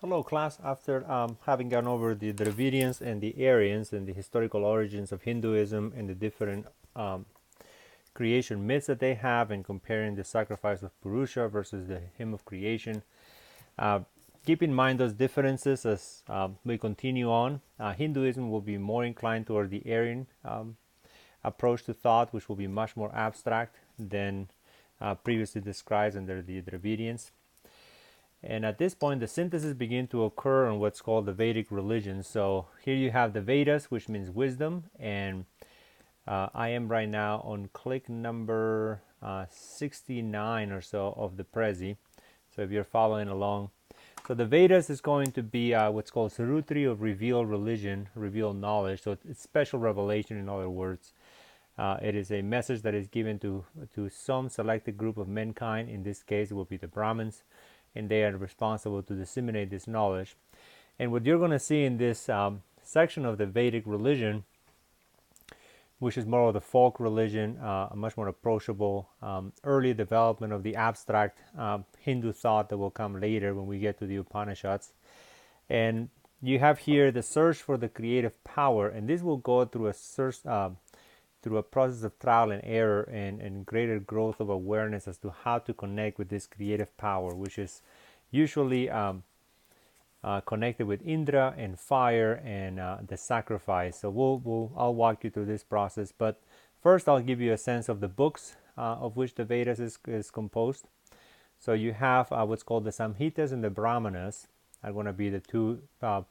Hello, class. After having gone over the Dravidians and the Aryans and the historical origins of Hinduism and the different um, creation myths that they have, and comparing the sacrifice of Purusha versus the hymn of creation, uh, keep in mind those differences as we continue on. Hinduism will be more inclined toward the Aryan approach to thought, which will be much more abstract than previously described under the Dravidians. And at this point, the synthesis begins to occur on what's called the Vedic religion. So here you have the Vedas, which means wisdom. And I am right now on click number 69 or so of the Prezi. So if you're following along. So the Vedas is going to be what's called Sarutri of revealed religion, revealed knowledge. So it's special revelation, in other words. It is a message that is given to some selected group of mankind. In this case, it will be the Brahmins, and they are responsible to disseminate this knowledge. And what you're going to see in this section of the Vedic religion, which is more of the folk religion, a much more approachable early development of the abstract Hindu thought that will come later when we get to the Upanishads. And you have here the search for the creative power, and this will go through a search, through a process of trial and error, and greater growth of awareness as to how to connect with this creative power, which is usually connected with Indra and fire and the sacrifice. So I'll walk you through this process, but first I'll give you a sense of the books of which the Vedas is composed. So you have what's called the Samhitas and the Brahmanas are going to be the two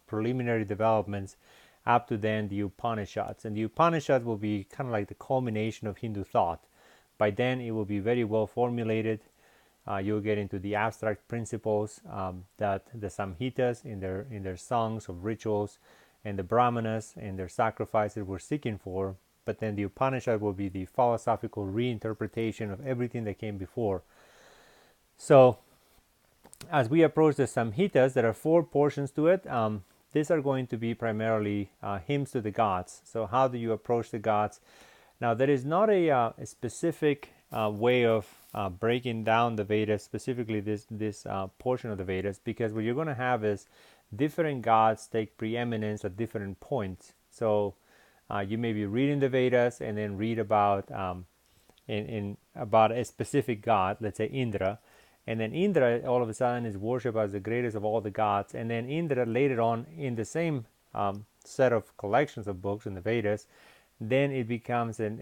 preliminary developments. Up to then, the Upanishads. And the Upanishads will be kind of like the culmination of Hindu thought. By then, it will be very well formulated. You'll get into the abstract principles that the Samhitas in their songs of rituals and the Brahmanas and their sacrifices were seeking for. But then the Upanishad will be the philosophical reinterpretation of everything that came before. So as we approach the Samhitas, there are four portions to it. These are going to be primarily hymns to the gods. So how do you approach the gods? Now, there is not a specific way of breaking down the Vedas, specifically this portion of the Vedas, because what you're going to have is different gods take preeminence at different points. So you may be reading the Vedas and then read about about a specific god, let's say Indra, and then Indra all of a sudden is worshipped as the greatest of all the gods. And then Indra later on in the same set of collections of books in the Vedas, then it becomes an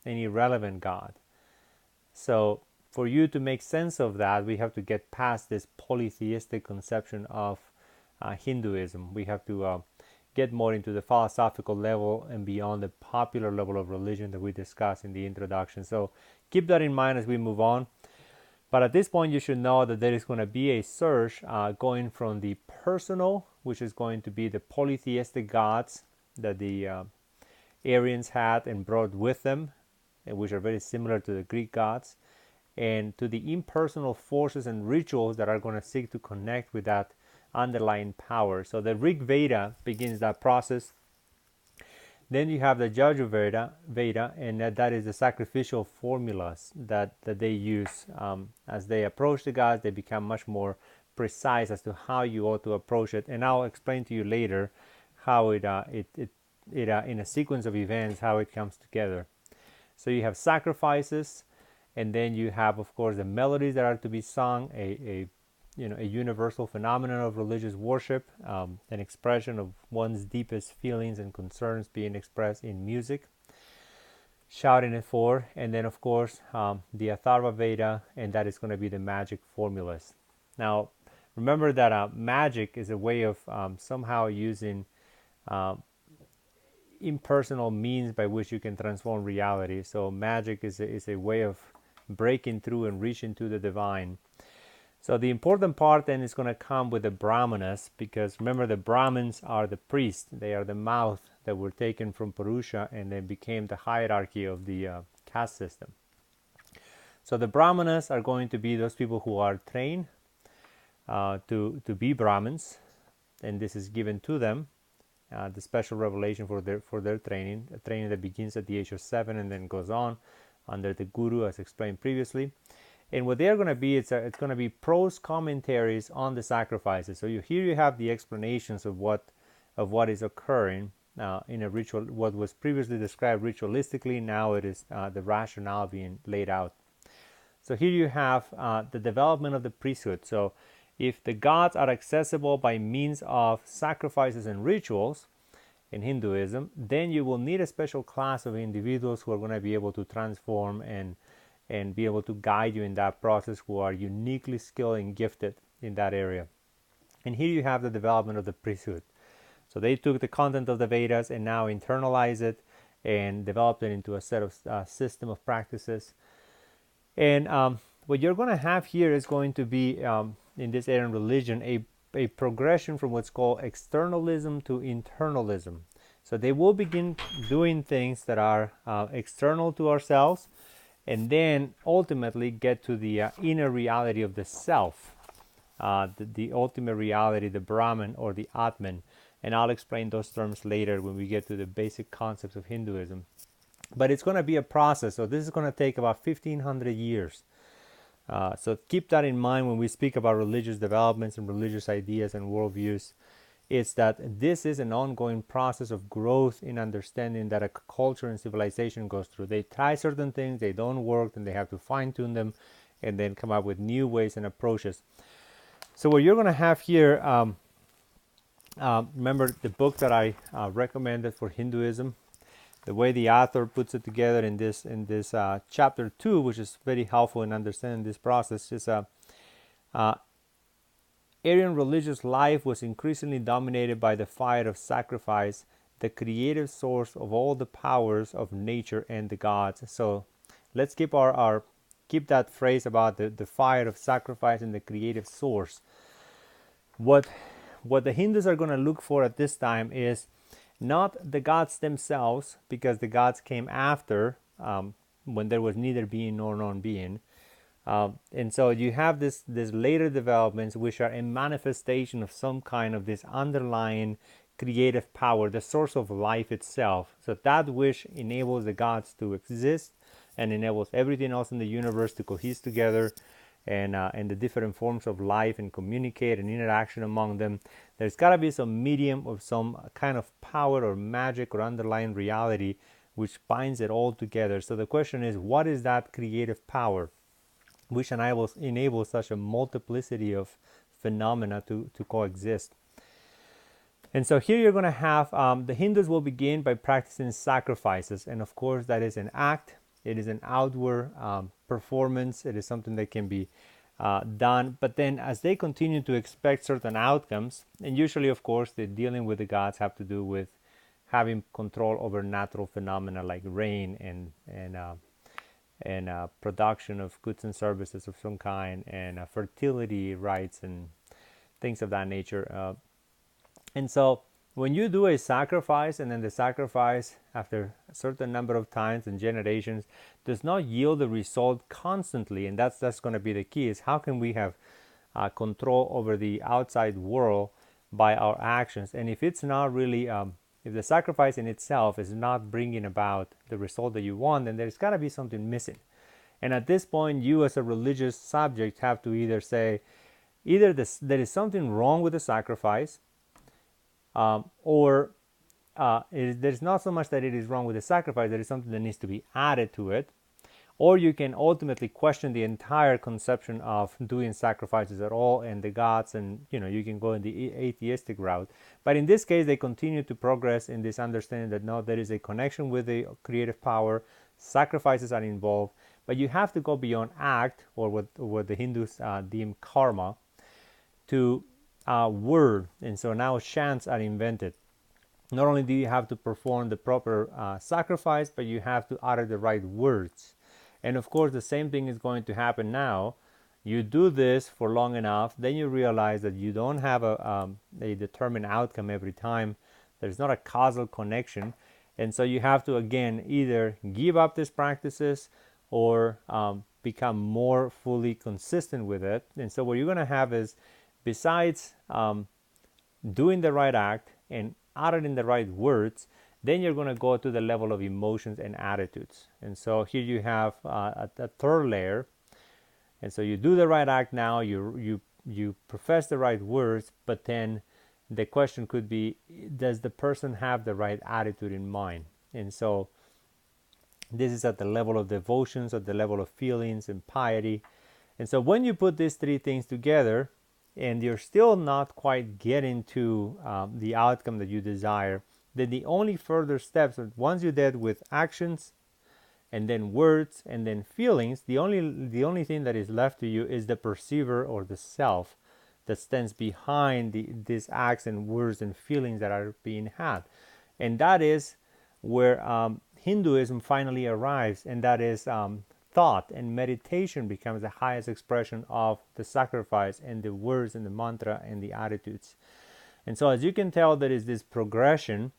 irrelevant god. So for you to make sense of that, we have to get past this polytheistic conception of Hinduism. We have to get more into the philosophical level and beyond the popular level of religion that we discussed in the introduction. So keep that in mind as we move on. But at this point, you should know that there is going to be a search going from the personal, which is going to be the polytheistic gods that the Aryans had and brought with them, which are very similar to the Greek gods, and to the impersonal forces and rituals that are going to seek to connect with that underlying power. So the Rig Veda begins that process. Then you have the Yajur Veda, and that is the sacrificial formulas that they use. As they approach the gods, they become much more precise as to how you ought to approach it. And I'll explain to you later how it in a sequence of events, how it comes together. So you have sacrifices, and then you have, of course, the melodies that are to be sung, a universal phenomenon of religious worship, an expression of one's deepest feelings and concerns being expressed in music, shouting it forth. And then, of course, the Atharva Veda, and that is going to be the magic formulas. Now, remember that magic is a way of somehow using impersonal means by which you can transform reality. So magic is a way of breaking through and reaching to the divine. So the important part then is going to come with the Brahmanas, because remember, the Brahmins are the priests. They are the mouth that were taken from Purusha and then became the hierarchy of the caste system. So the Brahmanas are going to be those people who are trained to be Brahmins, and this is given to them, the special revelation for their training, a training that begins at the age of 7 and then goes on under the Guru, as explained previously. And what they're going to be, it's going to be prose commentaries on the sacrifices. So here you have the explanations of what is occurring in a ritual. What was previously described ritualistically, now it is the rationale being laid out. So here you have the development of the priesthood. So if the gods are accessible by means of sacrifices and rituals in Hinduism, then you will need a special class of individuals who are going to be able to transform and be able to guide you in that process, who are uniquely skilled and gifted in that area. And here you have the development of the priesthood. So they took the content of the Vedas and now internalized it and developed it into a set of system of practices. And what you're going to have here is going to be, in this Aryan religion, a progression from what's called externalism to internalism. So they will begin doing things that are external to ourselves, and then ultimately get to the inner reality of the self, the ultimate reality, the Brahman or the Atman. And I'll explain those terms later when we get to the basic concepts of Hinduism. But it's going to be a process. So this is going to take about 1,500 years. So keep that in mind when we speak about religious developments and religious ideas and worldviews. It's that this is an ongoing process of growth in understanding that a culture and civilization goes through. They try certain things, they don't work, and they have to fine-tune them and then come up with new ways and approaches. So what you're going to have here, remember the book that I recommended for Hinduism, the way the author puts it together in this chapter 2, which is very helpful in understanding this process, is Aryan religious life was increasingly dominated by the fire of sacrifice, the creative source of all the powers of nature and the gods. So let's keep keep that phrase about the fire of sacrifice and the creative source. What the Hindus are going to look for at this time is not the gods themselves, because the gods came after, when there was neither being nor non-being. And so you have this later developments, which are a manifestation of some kind of this underlying creative power, the source of life itself. So that which enables the gods to exist and enables everything else in the universe to cohere together, and the different forms of life and communicate and interaction among them. There's got to be some medium of some kind of power or magic or underlying reality which binds it all together. So the question is, what is that creative power which enables such a multiplicity of phenomena to coexist? And so here you're going to have, the Hindus will begin by practicing sacrifices. And of course, that is an act. It is an outward performance. It is something that can be done. But then as they continue to expect certain outcomes, and usually, of course, the dealing with the gods have to do with having control over natural phenomena like rain and production of goods and services of some kind, and fertility rites and things of that nature. And so when you do a sacrifice, and then the sacrifice after a certain number of times and generations does not yield the result constantly, and that's going to be the key, is how can we have control over the outside world by our actions? And if it's not really, if the sacrifice in itself is not bringing about the result that you want, then there's got to be something missing. And at this point, you as a religious subject have to either say, there is something wrong with the sacrifice, or there's not so much that it is wrong with the sacrifice, there is something that needs to be added to it. Or you can ultimately question the entire conception of doing sacrifices at all and the gods, and you can go in the atheistic route. But in this case, they continue to progress in this understanding that no, there is a connection with the creative power, sacrifices are involved, but you have to go beyond act, or what the Hindus deem karma, to word. And so now chants are invented. Not only do you have to perform the proper sacrifice, but you have to utter the right words. And of course, the same thing is going to happen now. You do this for long enough, then you realize that you don't have a determined outcome every time. There's not a causal connection. And so you have to, again, either give up these practices or become more fully consistent with it. And so what you're going to have is, besides doing the right act and uttering the right words, then you're going to go to the level of emotions and attitudes. And so here you have a third layer, And so you do the right act now, you profess the right words, but then the question could be, does the person have the right attitude in mind? And so this is at the level of devotions, at the level of feelings and piety. And so when you put these three things together and you're still not quite getting to the outcome that you desire, then the only further steps, once you did with actions and then words and then feelings, the only thing that is left to you is the perceiver, or the self, that stands behind these acts and words and feelings that are being had. And that is where Hinduism finally arrives, and that is thought and meditation becomes the highest expression of the sacrifice and the words and the mantra and the attitudes. And so, as you can tell, there is this progression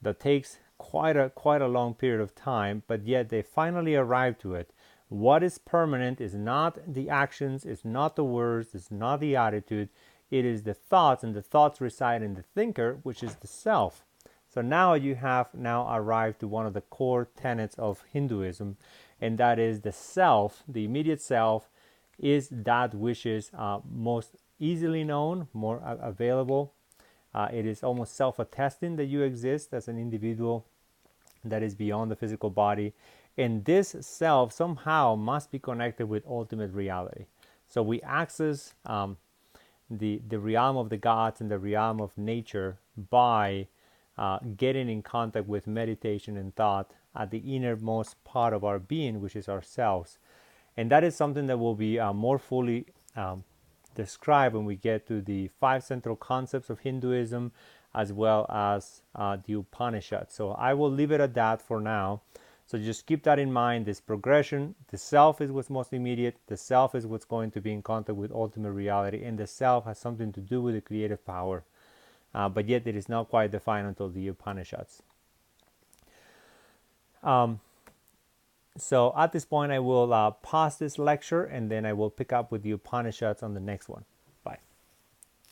that takes quite a long period of time, but yet they finally arrive to it. What is permanent is not the actions, it's not the words, it's not the attitude, it is the thoughts, and the thoughts reside in the thinker, which is the self. So now you have arrived to one of the core tenets of Hinduism, and that is the self, the immediate self, is that which is most easily known, more available. It is almost self-attesting that you exist as an individual that is beyond the physical body. And this self somehow must be connected with ultimate reality. So we access the realm of the gods and the realm of nature by getting in contact with meditation and thought at the innermost part of our being, which is ourselves. And that is something that will be more fully described when we get to the 5 central concepts of Hinduism, as well as the Upanishads. So I will leave it at that for now. So just keep that in mind, this progression. The self is what's most immediate. The self is what's going to be in contact with ultimate reality. And the self has something to do with the creative power. But yet it is not quite defined until the Upanishads. So at this point, I will pause this lecture, and then I will pick up with the Upanishads on the next one.